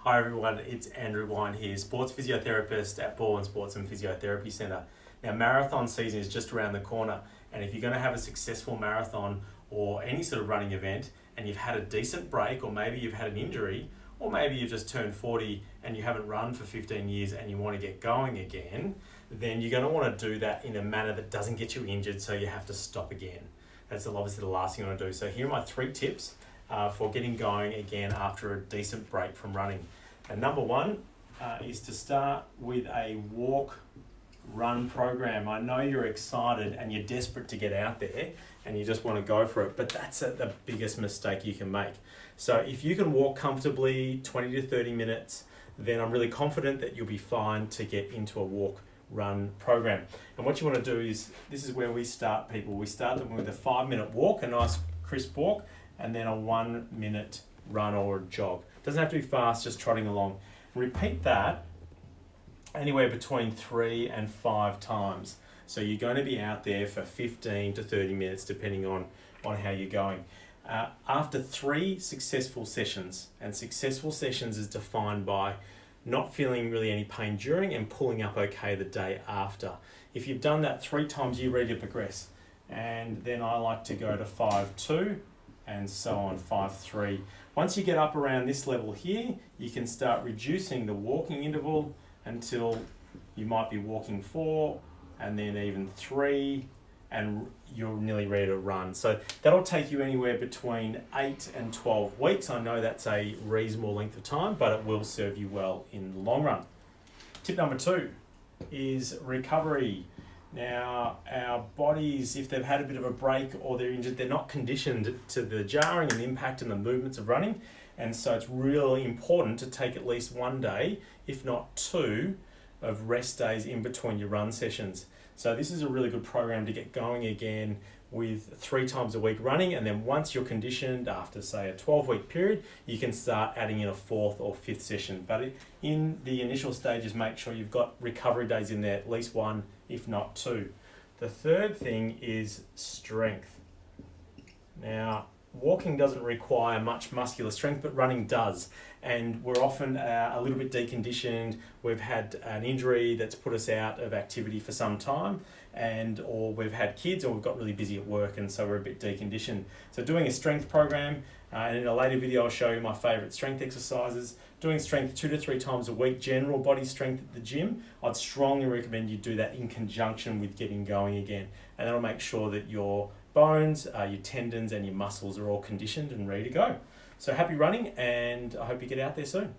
Hi everyone, it's Andrew Wynd here, Sports Physiotherapist at Balwyn Sports and Physiotherapy Centre. Now marathon season is just around the corner, and if you're going to have a successful marathon or any sort of running event and you've had a decent break, or maybe you've had an injury, or maybe you've just turned 40 and you haven't run for 15 years and you want to get going again, then you're going to want to do that in a manner that doesn't get you injured, so you have to stop again. That's obviously the last thing you want to do. So here are my 3 tips for getting going again after a decent break from running. And number 1 is to start with a walk-run program. I know you're excited and you're desperate to get out there and you just want to go for it, but that's the biggest mistake you can make. So if you can walk comfortably 20 to 30 minutes, then I'm really confident that you'll be fine to get into a walk-run program. And what you want to do is, this is where we start people. We start them with a 5-minute walk, a nice crisp walk, and then a 1-minute run or a jog. Doesn't have to be fast, just trotting along. Repeat that anywhere between 3 and 5 times. So you're going to be out there for 15 to 30 minutes, depending on how you're going. After 3 successful sessions, and successful sessions is defined by not feeling really any pain during and pulling up okay the day after. If you've done that 3 times, you're ready to progress. And then I like to go to 5-2 and so on, 5-3. Once you get up around this level here, you can start reducing the walking interval until you might be walking 4 and then even 3, and you're nearly ready to run. So that'll take you anywhere between 8 and 12 weeks. I know that's a reasonable length of time, but it will serve you well in the long run. Tip number 2 is recovery. Now, our bodies, if they've had a bit of a break or they're injured, they're not conditioned to the jarring and the impact and the movements of running. And so it's really important to take at least 1 day, if not 2, of rest days in between your run sessions. So this is a really good program to get going again with 3 times a week running. And then once you're conditioned, after say a 12-week period, you can start adding in a 4th or 5th session. But in the initial stages, make sure you've got recovery days in there, at least 1, if not 2. The third thing is strength. Now, walking doesn't require much muscular strength, but running does. And we're often a little bit deconditioned. We've had an injury that's put us out of activity for some time, or we've had kids, or we've got really busy at work, and so we're a bit deconditioned. So doing a strength program, and in a later video I'll show you my favourite strength exercises. Doing strength 2 to 3 times a week, general body strength at the gym, I'd strongly recommend you do that in conjunction with getting going again. And that'll make sure that your bones, your tendons and your muscles are all conditioned and ready to go. So happy running, and I hope you get out there soon.